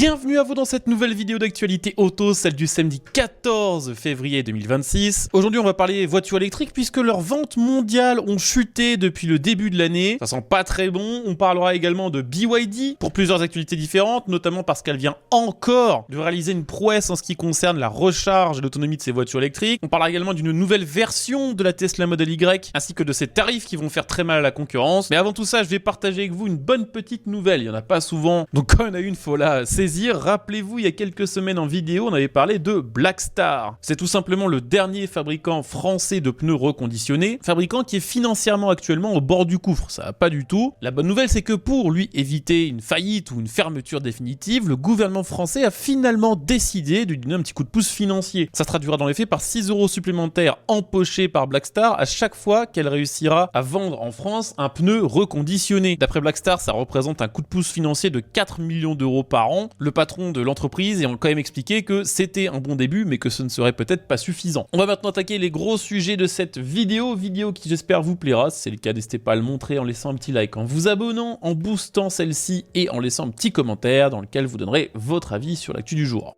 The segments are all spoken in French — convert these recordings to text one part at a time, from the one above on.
Bienvenue à vous dans cette nouvelle vidéo d'actualité auto, celle du samedi 14 février 2026. Aujourd'hui on va parler voitures électriques puisque leurs ventes mondiales ont chuté depuis le début de l'année. Ça sent pas très bon. On parlera également de BYD pour plusieurs actualités différentes, notamment parce qu'elle vient encore de réaliser une prouesse en ce qui concerne la recharge et l'autonomie de ses voitures électriques. On parlera également d'une nouvelle version de la Tesla Model Y ainsi que de ses tarifs qui vont faire très mal à la concurrence. Mais avant tout ça, je vais partager avec vous une bonne petite nouvelle. Il y en a pas souvent, donc quand il y en a une, faut la saisir. Rappelez-vous, il y a quelques semaines en vidéo, on avait parlé de Blackstar. C'est tout simplement le dernier fabricant français de pneus reconditionnés, fabricant qui est financièrement actuellement au bord du gouffre. Ça va pas du tout. La bonne nouvelle, c'est que pour lui éviter une faillite ou une fermeture définitive, le gouvernement français a finalement décidé de lui donner un petit coup de pouce financier. Ça se traduira dans les faits par 6 € supplémentaires empochés par Blackstar à chaque fois qu'elle réussira à vendre en France un pneu reconditionné. D'après Blackstar, ça représente un coup de pouce financier de 4 millions d'euros par an. Le patron de l'entreprise a quand même expliqué que c'était un bon début, mais que ce ne serait peut-être pas suffisant. On va maintenant attaquer les gros sujets de cette vidéo qui j'espère vous plaira. Si c'est le cas, n'hésitez pas à le montrer en laissant un petit like, en vous abonnant, en boostant celle-ci et en laissant un petit commentaire dans lequel vous donnerez votre avis sur l'actu du jour.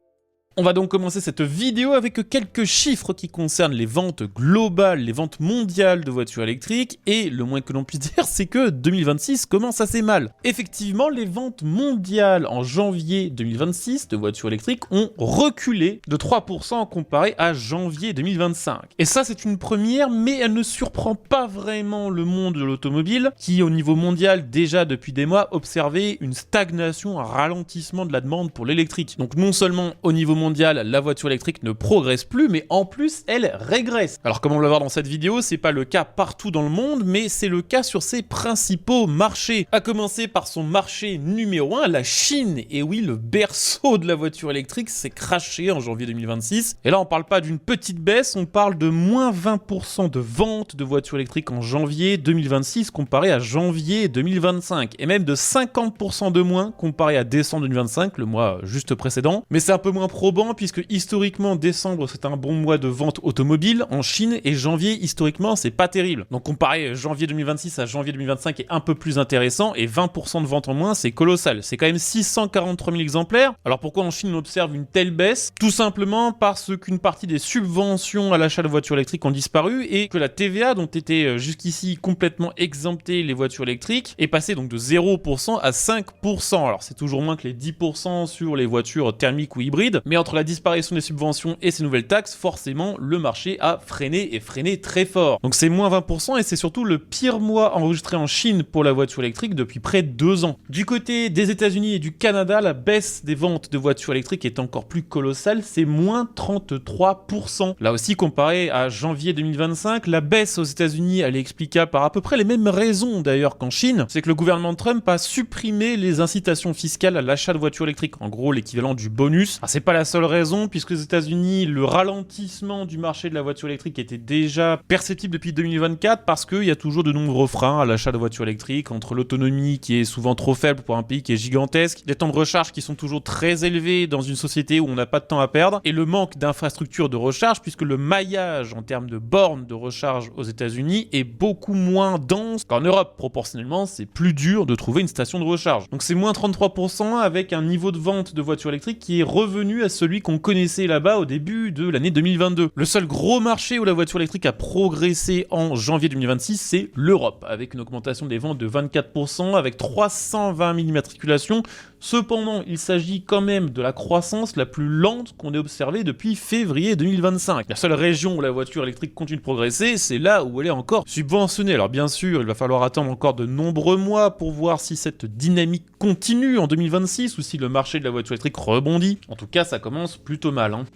On va donc commencer cette vidéo avec quelques chiffres qui concernent les ventes globales, les ventes mondiales de voitures électriques, et le moins que l'on puisse dire, c'est que 2026 commence assez mal. Effectivement, les ventes mondiales en janvier 2026 de voitures électriques ont reculé de 3% comparé à janvier 2025. Et ça, c'est une première, mais elle ne surprend pas vraiment le monde de l'automobile, qui au niveau mondial, déjà depuis des mois, observait une stagnation, un ralentissement de la demande pour l'électrique. Donc non seulement au niveau mondial, la voiture électrique ne progresse plus, mais en plus, elle régresse. Alors comme on va le voir dans cette vidéo, c'est pas le cas partout dans le monde, mais c'est le cas sur ses principaux marchés. À commencer par son marché numéro 1, la Chine. Et oui, le berceau de la voiture électrique s'est crashé en janvier 2026. Et là, on parle pas d'une petite baisse, on parle de moins 20% de ventes de voitures électriques en janvier 2026 comparé à janvier 2025. Et même de 50% de moins comparé à décembre 2025, le mois juste précédent. Mais c'est un peu moins probant puisque historiquement décembre c'est un bon mois de vente automobile en Chine et janvier historiquement c'est pas terrible. Donc comparer janvier 2026 à janvier 2025 est un peu plus intéressant et 20% de ventes en moins c'est colossal. C'est quand même 643 000 exemplaires. Alors pourquoi en Chine on observe une telle baisse? Tout simplement parce qu'une partie des subventions à l'achat de voitures électriques ont disparu et que la TVA dont étaient jusqu'ici complètement exemptées les voitures électriques est passée donc de 0% à 5%. Alors c'est toujours moins que les 10% sur les voitures thermiques ou hybrides, mais entre la disparition des subventions et ces nouvelles taxes, forcément, le marché a freiné et freiné très fort. Donc c'est moins 20% et c'est surtout le pire mois enregistré en Chine pour la voiture électrique depuis près de 2 ans. Du côté des États-Unis et du Canada, la baisse des ventes de voitures électriques est encore plus colossale, c'est moins 33%. Là aussi, comparé à janvier 2025, la baisse aux États-Unis, elle est explicable par à peu près les mêmes raisons d'ailleurs qu'en Chine. C'est que le gouvernement Trump a supprimé les incitations fiscales à l'achat de voitures électriques, en gros l'équivalent du bonus. Alors, c'est pas la seule raison, puisque aux États-Unis, le ralentissement du marché de la voiture électrique était déjà perceptible depuis 2024 parce qu'il y a toujours de nombreux freins à l'achat de voitures électriques, entre l'autonomie qui est souvent trop faible pour un pays qui est gigantesque, les temps de recharge qui sont toujours très élevés dans une société où on n'a pas de temps à perdre, et le manque d'infrastructures de recharge, puisque le maillage en termes de bornes de recharge aux États-Unis est beaucoup moins dense qu'en Europe. Proportionnellement, c'est plus dur de trouver une station de recharge. Donc c'est moins 33% avec un niveau de vente de voitures électriques qui est revenu à celui qu'on connaissait là-bas au début de l'année 2022. Le seul gros marché où la voiture électrique a progressé en janvier 2026, c'est l'Europe, avec une augmentation des ventes de 24%, avec 320 000 immatriculations. Cependant, il s'agit quand même de la croissance la plus lente qu'on ait observée depuis février 2025. La seule région où la voiture électrique continue de progresser, c'est là où elle est encore subventionnée. Alors bien sûr, il va falloir attendre encore de nombreux mois pour voir si cette dynamique continue en 2026 ou si le marché de la voiture électrique rebondit. En tout cas, ça commence plutôt mal, hein.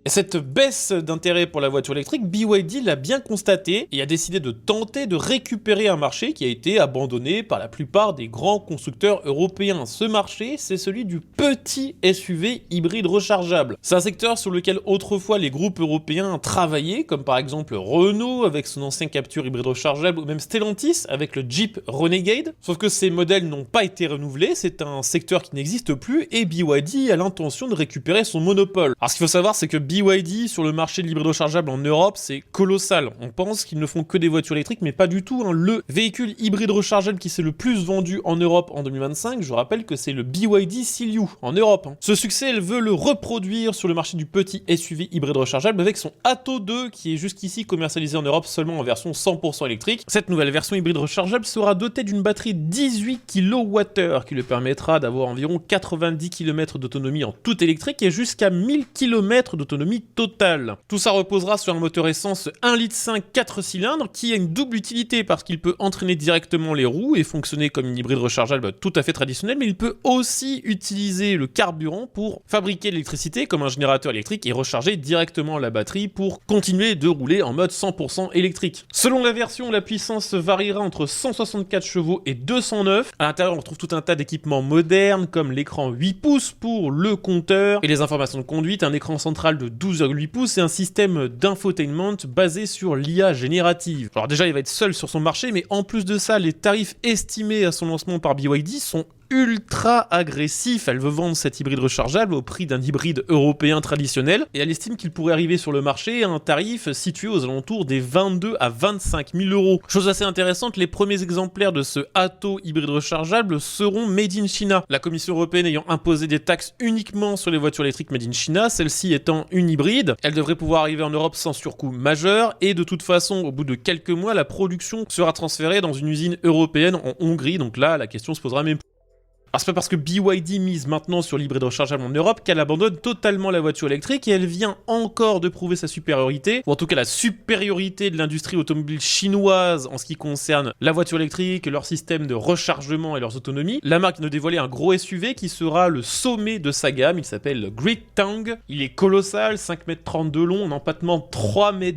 Et cette baisse d'intérêt pour la voiture électrique, BYD l'a bien constaté et a décidé de tenter de récupérer un marché qui a été abandonné par la plupart des grands constructeurs européens. Ce marché, c'est celui du petit SUV hybride rechargeable. C'est un secteur sur lequel autrefois les groupes européens travaillaient, comme par exemple Renault avec son ancien Captur hybride rechargeable ou même Stellantis avec le Jeep Renegade. Sauf que ces modèles n'ont pas été renouvelés, c'est un secteur qui n'existe plus et BYD a l'intention de récupérer son monopole. Alors ce qu'il faut savoir, c'est que BYD sur le marché de l'hybride rechargeable en Europe, c'est colossal. On pense qu'ils ne font que des voitures électriques, mais pas du tout, hein. Le véhicule hybride rechargeable qui s'est le plus vendu en Europe en 2025, je rappelle que c'est le BYD Seal U en Europe, hein. Ce succès, elle veut le reproduire sur le marché du petit SUV hybride rechargeable avec son Atto 2 qui est jusqu'ici commercialisé en Europe seulement en version 100% électrique. Cette nouvelle version hybride rechargeable sera dotée d'une batterie 18 kWh qui lui permettra d'avoir environ 90 km d'autonomie en tout électrique et jusqu'à 1000 km d'autonomie totale. Tout ça reposera sur un moteur essence 1,5 litre 4 cylindres qui a une double utilité parce qu'il peut entraîner directement les roues et fonctionner comme une hybride rechargeable tout à fait traditionnelle, mais il peut aussi utiliser le carburant pour fabriquer l'électricité comme un générateur électrique et recharger directement la batterie pour continuer de rouler en mode 100% électrique. Selon la version, la puissance variera entre 164 chevaux et 209. À l'intérieur, on retrouve tout un tas d'équipements modernes comme l'écran 8 pouces pour le compteur et les informations de conduite, un écran central de 12,8 pouces et un système d'infotainment basé sur l'IA générative. Alors déjà, il va être seul sur son marché, mais en plus de ça, les tarifs estimés à son lancement par BYD sont ultra agressif. Elle veut vendre cet hybride rechargeable au prix d'un hybride européen traditionnel et elle estime qu'il pourrait arriver sur le marché à un tarif situé aux alentours des 22 à 25 000 euros. Chose assez intéressante, les premiers exemplaires de ce Atto hybride rechargeable seront made in China. La Commission européenne ayant imposé des taxes uniquement sur les voitures électriques made in China, celle-ci étant une hybride, elle devrait pouvoir arriver en Europe sans surcoût majeur et de toute façon, au bout de quelques mois, la production sera transférée dans une usine européenne en Hongrie. Donc là, la question se posera même plus. Alors c'est pas parce que BYD mise maintenant sur l'hybride rechargeable en Europe qu'elle abandonne totalement la voiture électrique et elle vient encore de prouver sa supériorité, ou en tout cas la supériorité de l'industrie automobile chinoise en ce qui concerne la voiture électrique, leur système de rechargement et leurs autonomies. La marque vient de dévoiler un gros SUV qui sera le sommet de sa gamme, il s'appelle le Great Tang. Il est colossal, 5,30 m de long, un empattement 3,10 m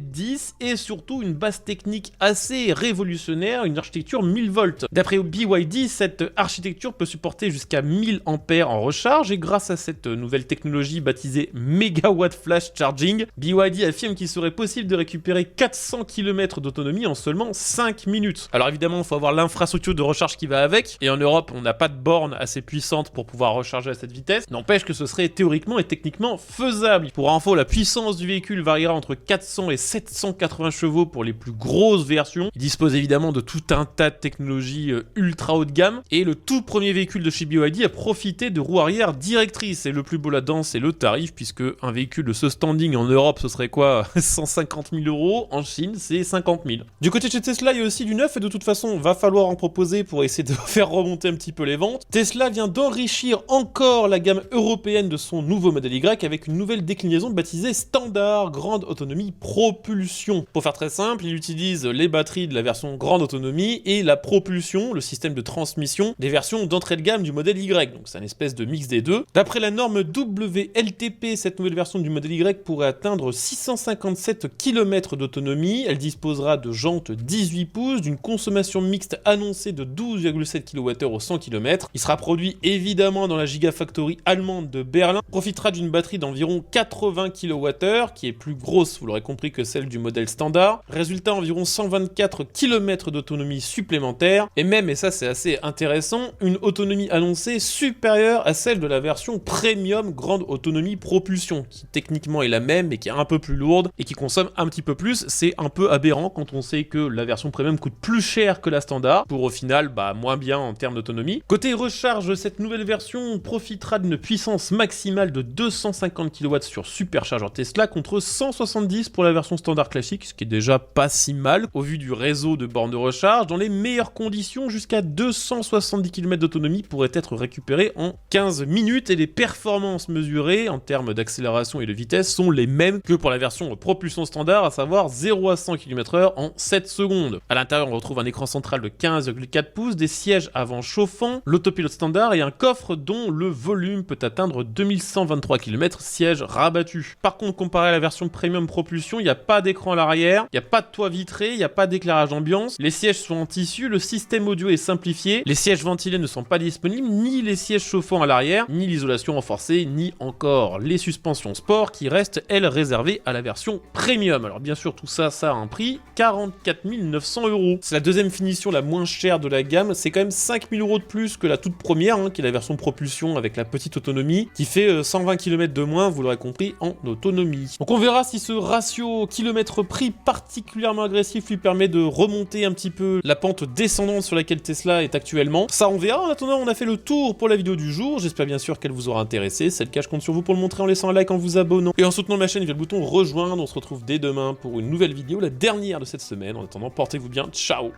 et surtout une base technique assez révolutionnaire, une architecture 1000 volts. D'après BYD, cette architecture peut supporter jusqu'à 1000 ampères en recharge et grâce à cette nouvelle technologie baptisée Megawatt Flash Charging, BYD affirme qu'il serait possible de récupérer 400 km d'autonomie en seulement 5 minutes. Alors évidemment, il faut avoir l'infrastructure de recharge qui va avec et en Europe, on n'a pas de borne assez puissante pour pouvoir recharger à cette vitesse. N'empêche que ce serait théoriquement et techniquement faisable. Pour info, la puissance du véhicule variera entre 400 et 780 chevaux pour les plus grosses versions. Il dispose évidemment de tout un tas de technologies ultra haut de gamme et le tout premier véhicule de chez BYD a profité de roues arrière directrices. Et le plus beau là-dedans, c'est le tarif, puisque un véhicule de ce standing en Europe, ce serait quoi? 150 000 euros. En Chine, c'est 50 000. Du côté de chez Tesla, il y a aussi du neuf, et de toute façon, va falloir en proposer pour essayer de faire remonter un petit peu les ventes. Tesla vient d'enrichir encore la gamme européenne de son nouveau modèle Y avec une nouvelle déclinaison baptisée Standard Grande Autonomie Propulsion. Pour faire très simple, il utilise les batteries de la version Grande Autonomie et la propulsion, le système de transmission, des versions d'entrée de gamme du modèle Y, donc c'est un espèce de mix des deux. D'après la norme WLTP, cette nouvelle version du modèle Y pourrait atteindre 657 km d'autonomie, elle disposera de jantes 18 pouces, d'une consommation mixte annoncée de 12,7 kWh au 100 km. Il sera produit évidemment dans la Gigafactory allemande de Berlin, profitera d'une batterie d'environ 80 kWh, qui est plus grosse, vous l'aurez compris, que celle du modèle standard. Résultat, environ 124 km d'autonomie supplémentaire, et même, et ça c'est assez intéressant, une autonomie annoncée supérieure à celle de la version Premium Grande Autonomie Propulsion, qui techniquement est la même, mais qui est un peu plus lourde et qui consomme un petit peu plus. C'est un peu aberrant quand on sait que la version Premium coûte plus cher que la standard, pour au final, moins bien en termes d'autonomie. Côté recharge, cette nouvelle version profitera d'une puissance maximale de 250 kW sur superchargeur Tesla, contre 170 pour la version standard classique, ce qui est déjà pas si mal, au vu du réseau de bornes de recharge. Dans les meilleures conditions, jusqu'à 270 km d'autonomie pourrait être récupéré en 15 minutes et les performances mesurées en termes d'accélération et de vitesse sont les mêmes que pour la version propulsion standard, à savoir 0 à 100 km/h en 7 secondes. À l'intérieur, on retrouve un écran central de 15,4 pouces, des sièges avant chauffants, l'autopilote standard et un coffre dont le volume peut atteindre 2123 km, siège rabattu. Par contre, comparé à la version premium propulsion, il n'y a pas d'écran à l'arrière, il n'y a pas de toit vitré, il n'y a pas d'éclairage ambiance, les sièges sont en tissu, le système audio est simplifié, les sièges ventilés ne sont pas disponibles disponibles, ni les sièges chauffants à l'arrière, ni l'isolation renforcée, ni encore les suspensions sport qui restent, elles, réservées à la version premium. Alors bien sûr, tout ça, ça a un prix, 44 900 €. C'est la deuxième finition la moins chère de la gamme, c'est quand même 5 000 € de plus que la toute première, qui est la version propulsion avec la petite autonomie, qui fait 120 km de moins, vous l'aurez compris, en autonomie. Donc on verra si ce ratio kilomètre-prix particulièrement agressif lui permet de remonter un petit peu la pente descendante sur laquelle Tesla est actuellement. Ça on verra. En attendant, on a fait le tour pour la vidéo du jour, j'espère bien sûr qu'elle vous aura intéressé. C'est le cas, je compte sur vous pour le montrer en laissant un like, en vous abonnant et en soutenant ma chaîne via le bouton rejoindre. On se retrouve dès demain pour une nouvelle vidéo, la dernière de cette semaine. En attendant, portez-vous bien, ciao.